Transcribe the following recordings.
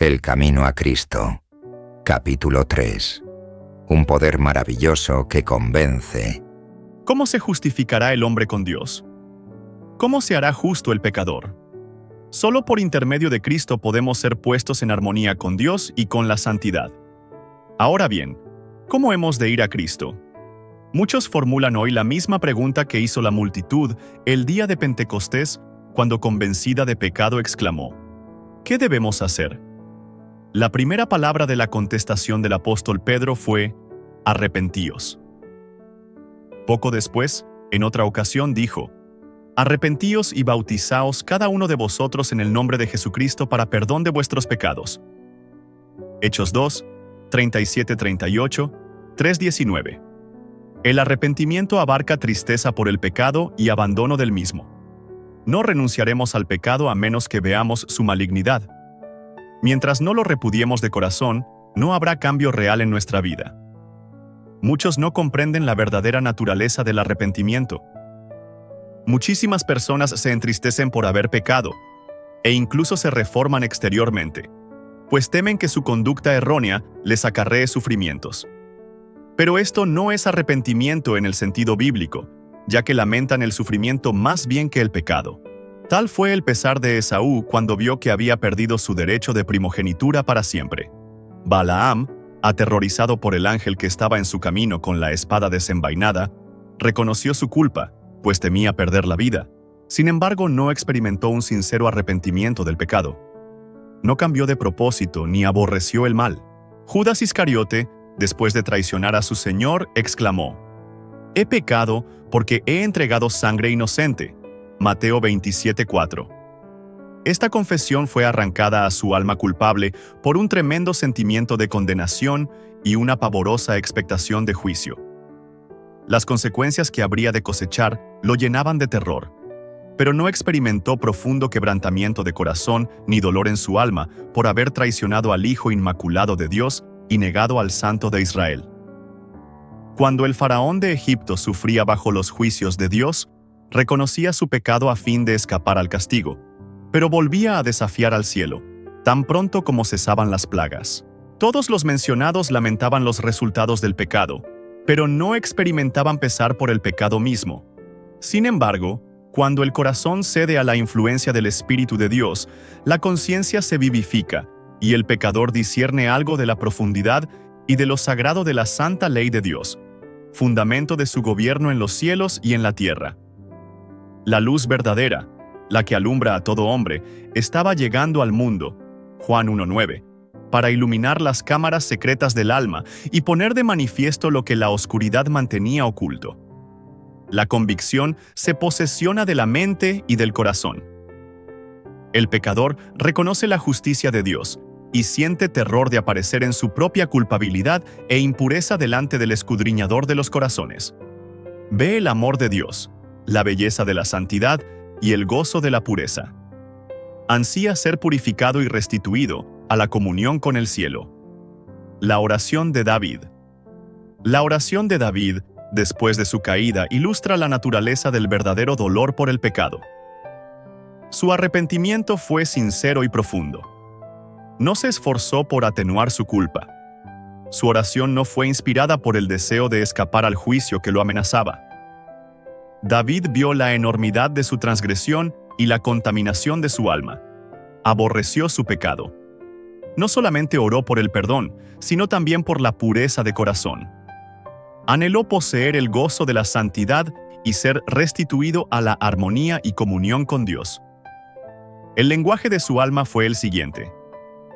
El camino a Cristo. Capítulo 3. Un poder maravilloso que convence. ¿Cómo se justificará el hombre con Dios? ¿Cómo se hará justo el pecador? Solo por intermedio de Cristo podemos ser puestos en armonía con Dios y con la santidad. Ahora bien, ¿cómo hemos de ir a Cristo? Muchos formulan hoy la misma pregunta que hizo la multitud el día de Pentecostés, cuando convencida de pecado exclamó: ¿qué debemos hacer? La primera palabra de la contestación del apóstol Pedro fue: arrepentíos. Poco después, en otra ocasión dijo: arrepentíos y bautizaos cada uno de vosotros en el nombre de Jesucristo para perdón de vuestros pecados. Hechos 2, 37-38, 3-19. El arrepentimiento abarca tristeza por el pecado y abandono del mismo. No renunciaremos al pecado a menos que veamos su malignidad. Mientras no lo repudiemos de corazón, no habrá cambio real en nuestra vida. Muchos no comprenden la verdadera naturaleza del arrepentimiento. Muchísimas personas se entristecen por haber pecado, e incluso se reforman exteriormente, pues temen que su conducta errónea les acarree sufrimientos. Pero esto no es arrepentimiento en el sentido bíblico, ya que lamentan el sufrimiento más bien que el pecado. Tal fue el pesar de Esaú cuando vio que había perdido su derecho de primogenitura para siempre. Balaam, aterrorizado por el ángel que estaba en su camino con la espada desenvainada, reconoció su culpa, pues temía perder la vida. Sin embargo, no experimentó un sincero arrepentimiento del pecado. No cambió de propósito ni aborreció el mal. Judas Iscariote, después de traicionar a su Señor, exclamó: he pecado porque he entregado sangre inocente. Mateo 27:4. Esta confesión fue arrancada a su alma culpable por un tremendo sentimiento de condenación y una pavorosa expectación de juicio. Las consecuencias que habría de cosechar lo llenaban de terror, pero no experimentó profundo quebrantamiento de corazón ni dolor en su alma por haber traicionado al Hijo Inmaculado de Dios y negado al Santo de Israel. Cuando el faraón de Egipto sufría bajo los juicios de Dios, reconocía su pecado a fin de escapar al castigo, pero volvía a desafiar al cielo, tan pronto como cesaban las plagas. Todos los mencionados lamentaban los resultados del pecado, pero no experimentaban pesar por el pecado mismo. Sin embargo, cuando el corazón cede a la influencia del Espíritu de Dios, la conciencia se vivifica, y el pecador discierne algo de la profundidad y de lo sagrado de la santa ley de Dios, fundamento de su gobierno en los cielos y en la tierra. La luz verdadera, la que alumbra a todo hombre, estaba llegando al mundo, Juan 1:9, para iluminar las cámaras secretas del alma y poner de manifiesto lo que la oscuridad mantenía oculto. La convicción se posesiona de la mente y del corazón. El pecador reconoce la justicia de Dios y siente terror de aparecer en su propia culpabilidad e impureza delante del escudriñador de los corazones. Ve el amor de Dios, la belleza de la santidad y el gozo de la pureza. Ansía ser purificado y restituido a la comunión con el cielo. La oración de David. La oración de David, después de su caída, ilustra la naturaleza del verdadero dolor por el pecado. Su arrepentimiento fue sincero y profundo. No se esforzó por atenuar su culpa. Su oración no fue inspirada por el deseo de escapar al juicio que lo amenazaba. David vio la enormidad de su transgresión y la contaminación de su alma. Aborreció su pecado. No solamente oró por el perdón, sino también por la pureza de corazón. Anheló poseer el gozo de la santidad y ser restituido a la armonía y comunión con Dios. El lenguaje de su alma fue el siguiente: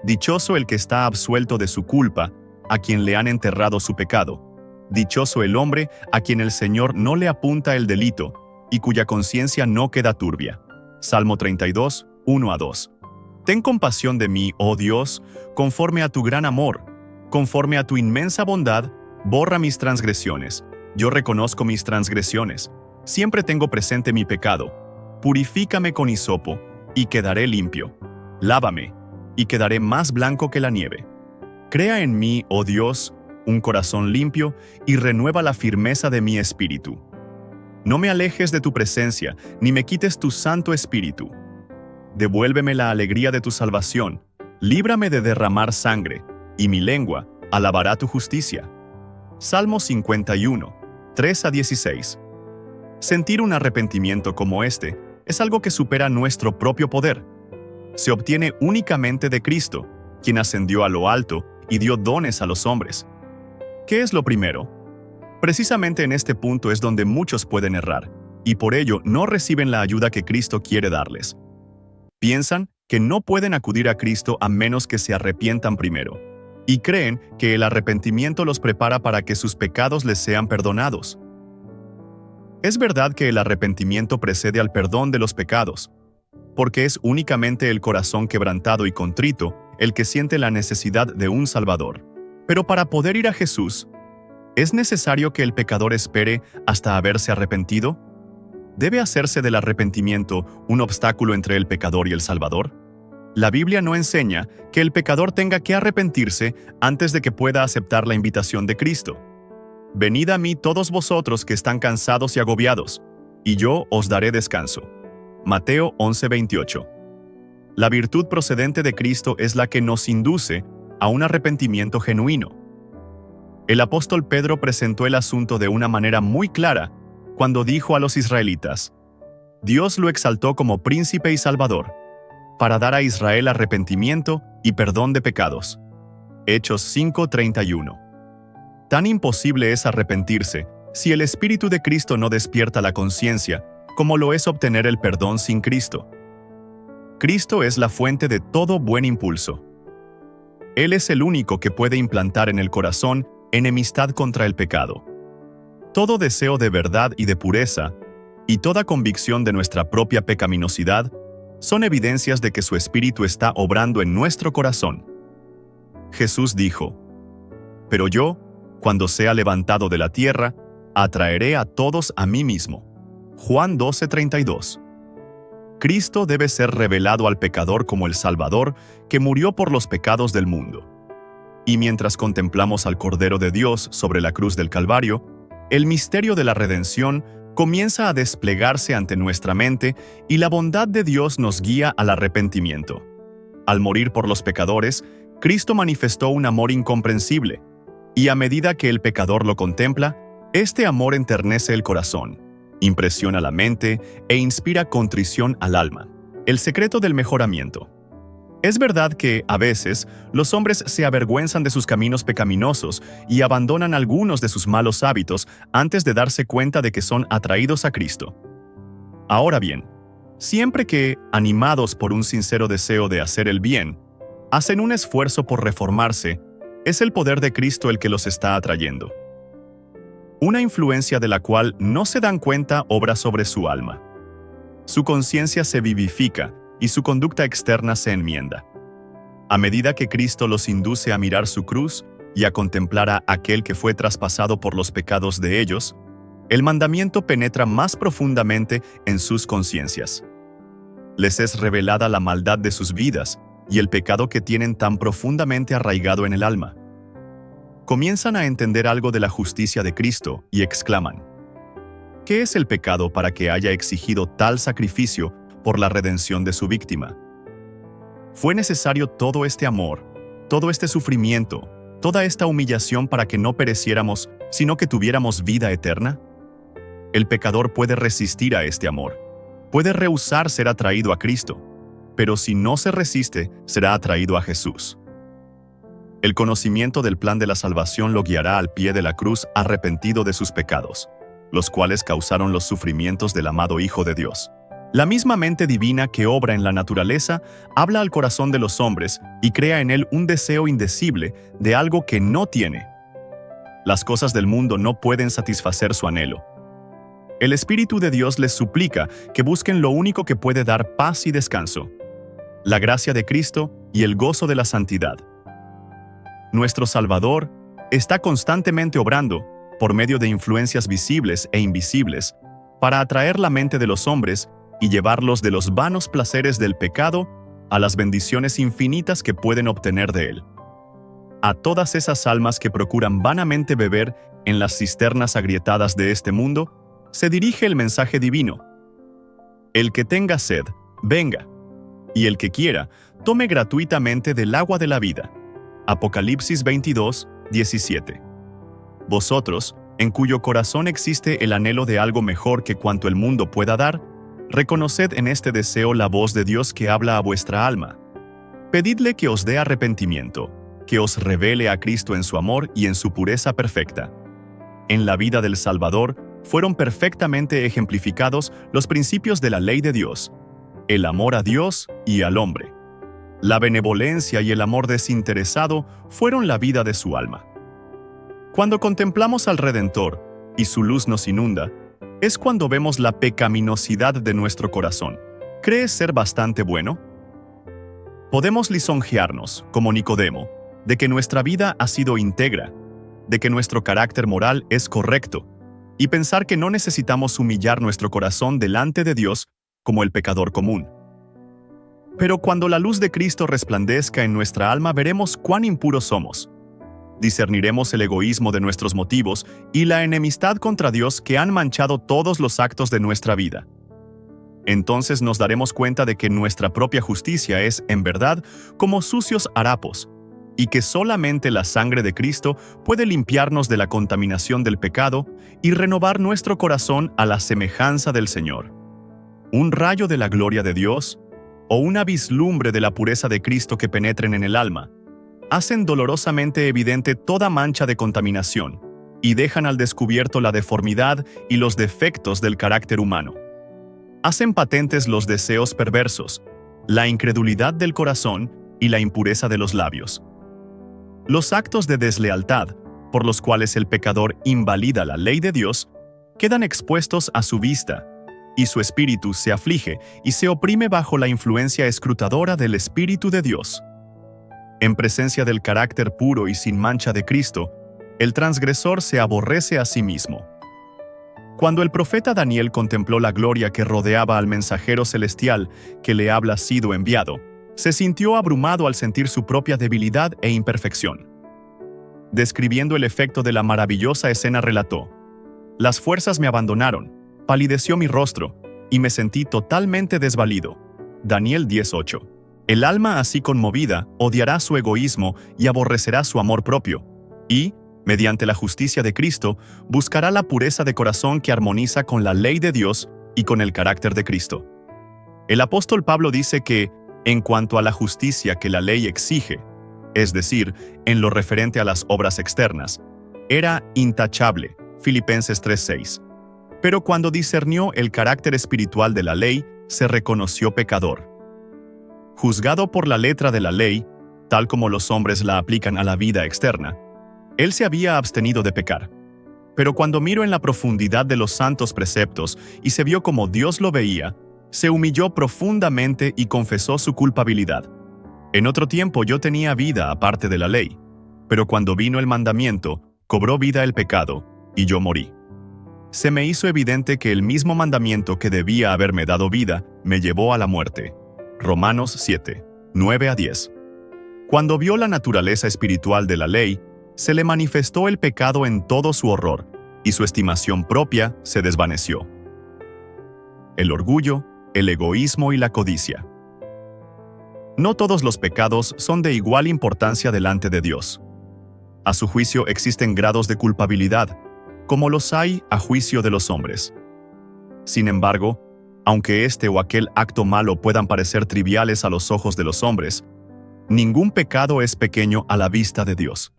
dichoso el que está absuelto de su culpa, a quien le han enterrado su pecado. Dichoso el hombre a quien el Señor no le apunta el delito y cuya conciencia no queda turbia. Salmo 32, 1-2. Ten compasión de mí, oh Dios, conforme a tu gran amor, conforme a tu inmensa bondad, borra mis transgresiones. Yo reconozco mis transgresiones, siempre tengo presente mi pecado. Purifícame con hisopo, y quedaré limpio. Lávame, y quedaré más blanco que la nieve. Crea en mí, oh Dios, un corazón limpio, y renueva la firmeza de mi espíritu. No me alejes de tu presencia, ni me quites tu Santo Espíritu. Devuélveme la alegría de tu salvación, Líbrame de derramar sangre, y mi lengua alabará tu justicia. Salmo 51, 3-16. Sentir un arrepentimiento como este es algo que supera nuestro propio poder. Se obtiene únicamente de Cristo, quien ascendió a lo alto y dio dones a los hombres. ¿Qué es lo primero? Precisamente en este punto es donde muchos pueden errar, y por ello no reciben la ayuda que Cristo quiere darles. Piensan que no pueden acudir a Cristo a menos que se arrepientan primero, y creen que el arrepentimiento los prepara para que sus pecados les sean perdonados. Es verdad que el arrepentimiento precede al perdón de los pecados, porque es únicamente el corazón quebrantado y contrito el que siente la necesidad de un Salvador. Pero para poder ir a Jesús, ¿es necesario que el pecador espere hasta haberse arrepentido? ¿Debe hacerse del arrepentimiento un obstáculo entre el pecador y el Salvador? La Biblia no enseña que el pecador tenga que arrepentirse antes de que pueda aceptar la invitación de Cristo. Venid a mí todos vosotros que están cansados y agobiados, y yo os daré descanso. Mateo 11:28. La virtud procedente de Cristo es la que nos induce a un arrepentimiento genuino. El apóstol Pedro presentó el asunto de una manera muy clara cuando dijo a los israelitas: Dios lo exaltó como príncipe y salvador, para dar a Israel arrepentimiento y perdón de pecados. Hechos 5:31. Tan imposible es arrepentirse si el Espíritu de Cristo no despierta la conciencia, como lo es obtener el perdón sin Cristo. Cristo es la fuente de todo buen impulso. Él es el único que puede implantar en el corazón enemistad contra el pecado. Todo deseo de verdad y de pureza, y toda convicción de nuestra propia pecaminosidad, son evidencias de que su Espíritu está obrando en nuestro corazón. Jesús dijo: Pero yo, cuando sea levantado de la tierra, atraeré a todos a mí mismo. Juan 12:32. Cristo debe ser revelado al pecador como el Salvador que murió por los pecados del mundo. Y mientras contemplamos al Cordero de Dios sobre la cruz del Calvario, el misterio de la redención comienza a desplegarse ante nuestra mente y la bondad de Dios nos guía al arrepentimiento. Al morir por los pecadores, Cristo manifestó un amor incomprensible, y a medida que el pecador lo contempla, este amor enternece el corazón, impresiona la mente e inspira contrición al alma. El secreto del mejoramiento. Es verdad que, a veces, los hombres se avergüenzan de sus caminos pecaminosos y abandonan algunos de sus malos hábitos antes de darse cuenta de que son atraídos a Cristo. Ahora bien, siempre que, animados por un sincero deseo de hacer el bien, hacen un esfuerzo por reformarse, es el poder de Cristo el que los está atrayendo. Una influencia de la cual no se dan cuenta obra sobre su alma. Su conciencia se vivifica y su conducta externa se enmienda. A medida que Cristo los induce a mirar su cruz y a contemplar a aquel que fue traspasado por los pecados de ellos, el mandamiento penetra más profundamente en sus conciencias. Les es revelada la maldad de sus vidas y el pecado que tienen tan profundamente arraigado en el alma. Comienzan a entender algo de la justicia de Cristo y exclaman: ¿qué es el pecado para que haya exigido tal sacrificio por la redención de su víctima? ¿Fue necesario todo este amor, todo este sufrimiento, toda esta humillación para que no pereciéramos, sino que tuviéramos vida eterna? El pecador puede resistir a este amor, puede rehusar ser atraído a Cristo, pero si no se resiste, será atraído a Jesús. El conocimiento del plan de la salvación lo guiará al pie de la cruz arrepentido de sus pecados, los cuales causaron los sufrimientos del amado Hijo de Dios. La misma mente divina que obra en la naturaleza habla al corazón de los hombres y crea en él un deseo indecible de algo que no tiene. Las cosas del mundo no pueden satisfacer su anhelo. El Espíritu de Dios les suplica que busquen lo único que puede dar paz y descanso: la gracia de Cristo y el gozo de la santidad. Nuestro Salvador está constantemente obrando, por medio de influencias visibles e invisibles, para atraer la mente de los hombres y llevarlos de los vanos placeres del pecado a las bendiciones infinitas que pueden obtener de él. A todas esas almas que procuran vanamente beber en las cisternas agrietadas de este mundo, se dirige el mensaje divino: el que tenga sed, venga, y el que quiera, tome gratuitamente del agua de la vida. Apocalipsis 22, 17. Vosotros, en cuyo corazón existe el anhelo de algo mejor que cuanto el mundo pueda dar, reconoced en este deseo la voz de Dios que habla a vuestra alma. Pedidle que os dé arrepentimiento, que os revele a Cristo en su amor y en su pureza perfecta. En la vida del Salvador fueron perfectamente ejemplificados los principios de la ley de Dios, el amor a Dios y al hombre. La benevolencia y el amor desinteresado fueron la vida de su alma. Cuando contemplamos al Redentor y su luz nos inunda, es cuando vemos la pecaminosidad de nuestro corazón. ¿Crees ser bastante bueno? Podemos lisonjearnos, como Nicodemo, de que nuestra vida ha sido íntegra, de que nuestro carácter moral es correcto, y pensar que no necesitamos humillar nuestro corazón delante de Dios como el pecador común. Pero cuando la luz de Cristo resplandezca en nuestra alma, veremos cuán impuros somos. Discerniremos el egoísmo de nuestros motivos y la enemistad contra Dios que han manchado todos los actos de nuestra vida. Entonces nos daremos cuenta de que nuestra propia justicia es, en verdad, como sucios harapos, y que solamente la sangre de Cristo puede limpiarnos de la contaminación del pecado y renovar nuestro corazón a la semejanza del Señor. Un rayo de la gloria de Dios, o una vislumbre de la pureza de Cristo que penetren en el alma, hacen dolorosamente evidente toda mancha de contaminación y dejan al descubierto la deformidad y los defectos del carácter humano. Hacen patentes los deseos perversos, la incredulidad del corazón y la impureza de los labios. Los actos de deslealtad, por los cuales el pecador invalida la ley de Dios, quedan expuestos a su vista, y su espíritu se aflige y se oprime bajo la influencia escrutadora del Espíritu de Dios. En presencia del carácter puro y sin mancha de Cristo, el transgresor se aborrece a sí mismo. Cuando el profeta Daniel contempló la gloria que rodeaba al mensajero celestial que le había sido enviado, se sintió abrumado al sentir su propia debilidad e imperfección. Describiendo el efecto de la maravillosa escena relató: «Las fuerzas me abandonaron, palideció mi rostro, y me sentí totalmente desvalido». Daniel 10:8. El alma así conmovida odiará su egoísmo y aborrecerá su amor propio, y, mediante la justicia de Cristo, buscará la pureza de corazón que armoniza con la ley de Dios y con el carácter de Cristo. El apóstol Pablo dice que, en cuanto a la justicia que la ley exige, es decir, en lo referente a las obras externas, era intachable, Filipenses 3:6. Pero cuando discernió el carácter espiritual de la ley, se reconoció pecador. Juzgado por la letra de la ley, tal como los hombres la aplican a la vida externa, él se había abstenido de pecar. Pero cuando miró en la profundidad de los santos preceptos y se vio como Dios lo veía, se humilló profundamente y confesó su culpabilidad. En otro tiempo yo tenía vida aparte de la ley, pero cuando vino el mandamiento, cobró vida el pecado, y yo morí. Se me hizo evidente que el mismo mandamiento que debía haberme dado vida, me llevó a la muerte. Romanos 7, 9-10. Cuando vio la naturaleza espiritual de la ley, se le manifestó el pecado en todo su horror, y su estimación propia se desvaneció. El orgullo, el egoísmo y la codicia. No todos los pecados son de igual importancia delante de Dios. A su juicio existen grados de culpabilidad, como los hay a juicio de los hombres. Sin embargo, aunque este o aquel acto malo puedan parecer triviales a los ojos de los hombres, ningún pecado es pequeño a la vista de Dios.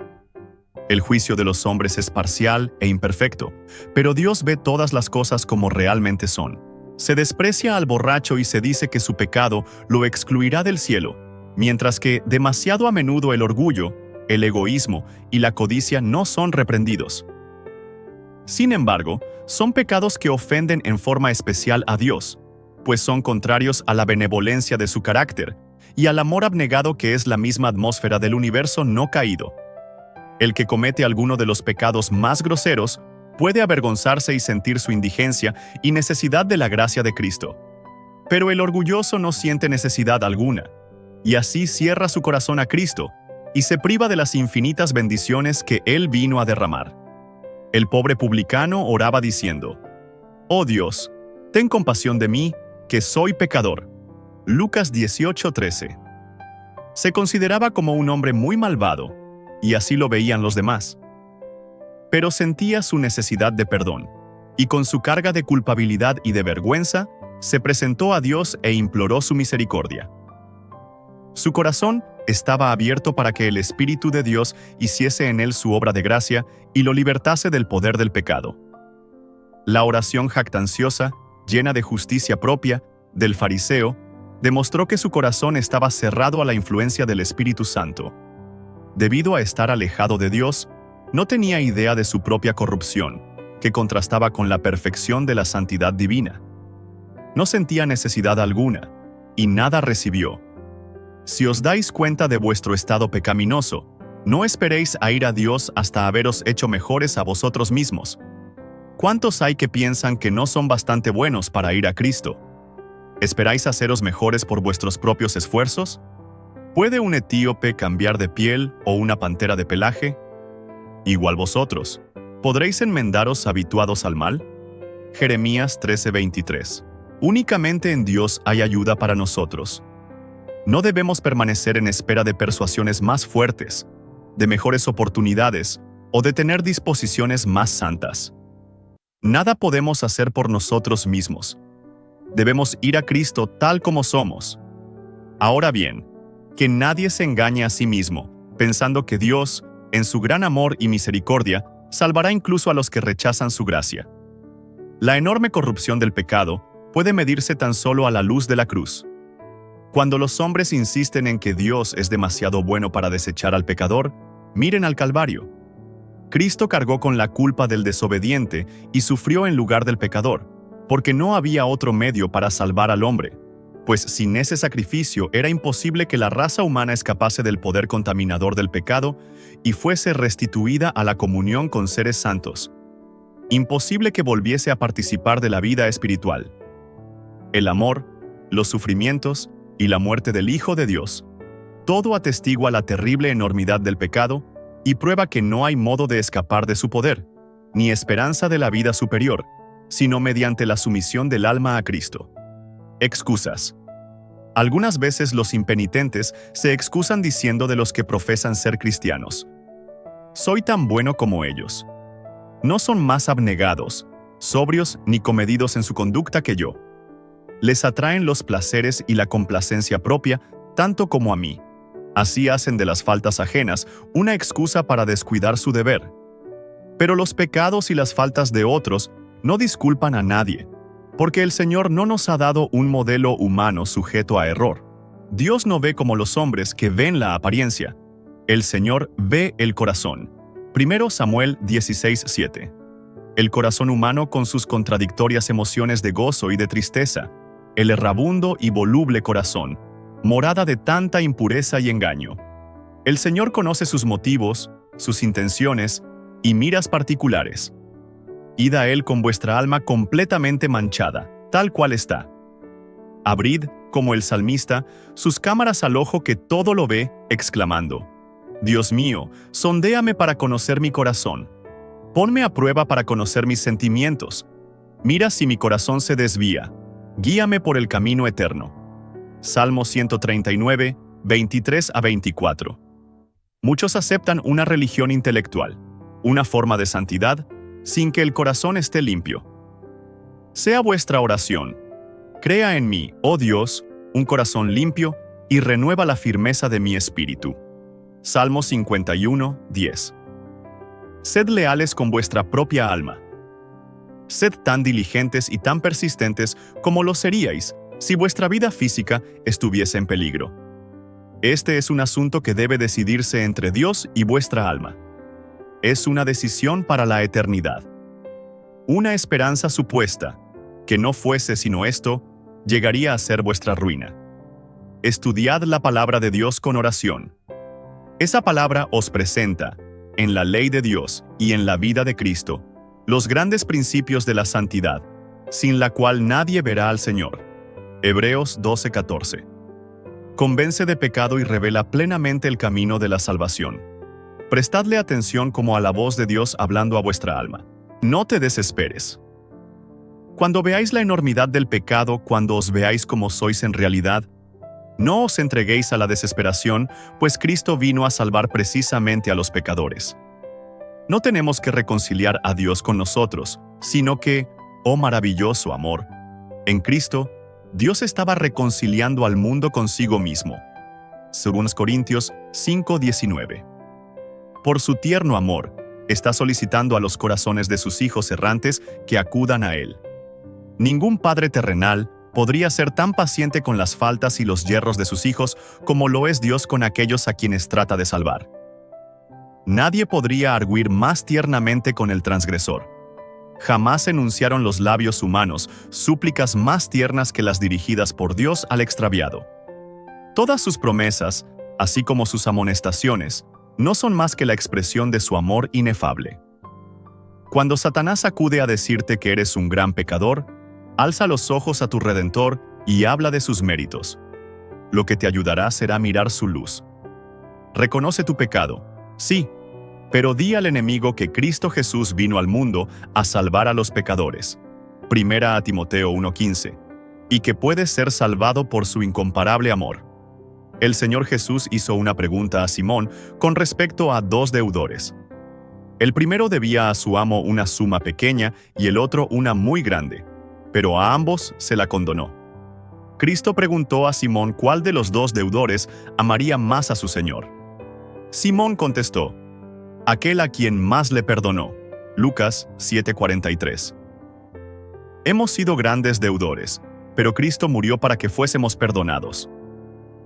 El juicio de los hombres es parcial e imperfecto, pero Dios ve todas las cosas como realmente son. Se desprecia al borracho y se dice que su pecado lo excluirá del cielo, mientras que demasiado a menudo el orgullo, el egoísmo y la codicia no son reprendidos. Sin embargo, son pecados que ofenden en forma especial a Dios, pues son contrarios a la benevolencia de su carácter y al amor abnegado que es la misma atmósfera del universo no caído. El que comete alguno de los pecados más groseros puede avergonzarse y sentir su indigencia y necesidad de la gracia de Cristo. Pero el orgulloso no siente necesidad alguna, y así cierra su corazón a Cristo y se priva de las infinitas bendiciones que Él vino a derramar. El pobre publicano oraba diciendo: «Oh Dios, ten compasión de mí, que soy pecador». Lucas 18:13. Se consideraba como un hombre muy malvado, y así lo veían los demás. Pero sentía su necesidad de perdón, y con su carga de culpabilidad y de vergüenza, se presentó a Dios e imploró su misericordia. Su corazón estaba abierto para que el Espíritu de Dios hiciese en él su obra de gracia y lo libertase del poder del pecado. La oración jactanciosa, llena de justicia propia, del fariseo, demostró que su corazón estaba cerrado a la influencia del Espíritu Santo. Debido a estar alejado de Dios, no tenía idea de su propia corrupción, que contrastaba con la perfección de la santidad divina. No sentía necesidad alguna, y nada recibió. Si os dais cuenta de vuestro estado pecaminoso, no esperéis a ir a Dios hasta haberos hecho mejores a vosotros mismos. ¿Cuántos hay que piensan que no son bastante buenos para ir a Cristo? ¿Esperáis haceros mejores por vuestros propios esfuerzos? ¿Puede un etíope cambiar de piel o una pantera de pelaje? Igual vosotros, ¿podréis enmendaros habituados al mal? Jeremías 13:23. Únicamente en Dios hay ayuda para nosotros. No debemos permanecer en espera de persuasiones más fuertes, de mejores oportunidades o de tener disposiciones más santas. Nada podemos hacer por nosotros mismos. Debemos ir a Cristo tal como somos. Ahora bien, que nadie se engañe a sí mismo, pensando que Dios, en su gran amor y misericordia, salvará incluso a los que rechazan su gracia. La enorme corrupción del pecado puede medirse tan solo a la luz de la cruz. Cuando los hombres insisten en que Dios es demasiado bueno para desechar al pecador, miren al Calvario. Cristo cargó con la culpa del desobediente y sufrió en lugar del pecador, porque no había otro medio para salvar al hombre, pues sin ese sacrificio era imposible que la raza humana escapase del poder contaminador del pecado y fuese restituida a la comunión con seres santos. Imposible que volviese a participar de la vida espiritual. El amor, los sufrimientos y la muerte del Hijo de Dios, todo atestigua la terrible enormidad del pecado y prueba que no hay modo de escapar de su poder, ni esperanza de la vida superior, sino mediante la sumisión del alma a Cristo. Excusas. Algunas veces los impenitentes se excusan diciendo de los que profesan ser cristianos: soy tan bueno como ellos. No son más abnegados, sobrios ni comedidos en su conducta que yo. Les atraen los placeres y la complacencia propia, tanto como a mí. Así hacen de las faltas ajenas una excusa para descuidar su deber. Pero los pecados y las faltas de otros no disculpan a nadie, porque el Señor no nos ha dado un modelo humano sujeto a error. Dios no ve como los hombres que ven la apariencia. El Señor ve el corazón. 1 Samuel 16:7. El corazón humano con sus contradictorias emociones de gozo y de tristeza, el errabundo y voluble corazón, morada de tanta impureza y engaño. El Señor conoce sus motivos, sus intenciones y miras particulares. Id a Él con vuestra alma completamente manchada, tal cual está. Abrid, como el salmista, sus cámaras al ojo que todo lo ve, exclamando: Dios mío, sondéame para conocer mi corazón. Ponme a prueba para conocer mis sentimientos. Mira si mi corazón se desvía. Guíame por el camino eterno. Salmo 139, 23-24. Muchos aceptan una religión intelectual, una forma de santidad, sin que el corazón esté limpio. Sea vuestra oración: crea en mí, oh Dios, un corazón limpio y renueva la firmeza de mi espíritu. Salmo 51, 10. Sed leales con vuestra propia alma. Sed tan diligentes y tan persistentes como lo seríais si vuestra vida física estuviese en peligro. Este es un asunto que debe decidirse entre Dios y vuestra alma. Es una decisión para la eternidad. Una esperanza supuesta, que no fuese sino esto, llegaría a ser vuestra ruina. Estudiad la palabra de Dios con oración. Esa palabra os presenta, en la ley de Dios y en la vida de Cristo, los grandes principios de la santidad, sin la cual nadie verá al Señor. Hebreos 12:14. Convence de pecado y revela plenamente el camino de la salvación. Prestadle atención como a la voz de Dios hablando a vuestra alma. No te desesperes. Cuando veáis la enormidad del pecado, cuando os veáis como sois en realidad, No os entreguéis a la desesperación, pues Cristo vino a salvar precisamente a los pecadores. No tenemos que reconciliar a Dios con nosotros, sino que, oh maravilloso amor, en Cristo, Dios estaba reconciliando al mundo consigo mismo. Según Corintios 5:19. Por su tierno amor, está solicitando a los corazones de sus hijos errantes que acudan a Él. Ningún padre terrenal podría ser tan paciente con las faltas y los yerros de sus hijos como lo es Dios con aquellos a quienes trata de salvar. Nadie podría arguir más tiernamente con el transgresor. Jamás enunciaron los labios humanos súplicas más tiernas que las dirigidas por Dios al extraviado. Todas sus promesas, así como sus amonestaciones, no son más que la expresión de su amor inefable. Cuando Satanás acude a decirte que eres un gran pecador, alza los ojos a tu Redentor y habla de sus méritos. Lo que te ayudará será mirar su luz. Reconoce tu pecado, sí, pero di al enemigo que Cristo Jesús vino al mundo a salvar a los pecadores. 1 Timoteo 1:15, y que puede ser salvado por su incomparable amor. El Señor Jesús hizo una pregunta a Simón con respecto a dos deudores. El primero debía a su amo una suma pequeña y el otro una muy grande, pero a ambos se la condonó. Cristo preguntó a Simón cuál de los dos deudores amaría más a su Señor. Simón contestó: aquel a quien más le perdonó. Lucas 7:43. Hemos sido grandes deudores, pero Cristo murió para que fuésemos perdonados.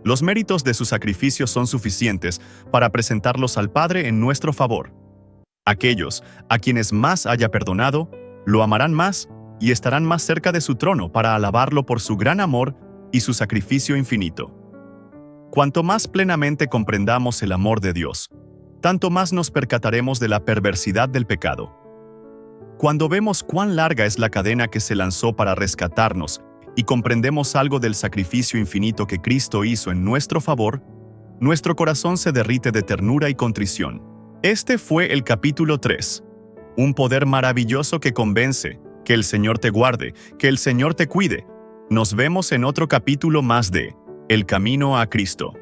Los méritos de su sacrificio son suficientes para presentarlos al Padre en nuestro favor. Aquellos a quienes más haya perdonado, lo amarán más y estarán más cerca de su trono para alabarlo por su gran amor y su sacrificio infinito. Cuanto más plenamente comprendamos el amor de Dios, tanto más nos percataremos de la perversidad del pecado. Cuando vemos cuán larga es la cadena que se lanzó para rescatarnos y comprendemos algo del sacrificio infinito que Cristo hizo en nuestro favor, nuestro corazón se derrite de ternura y contrición. Este fue el capítulo 3. Un poder maravilloso que convence. Que el Señor te guarde, que el Señor te cuide. Nos vemos en otro capítulo más de El Camino a Cristo.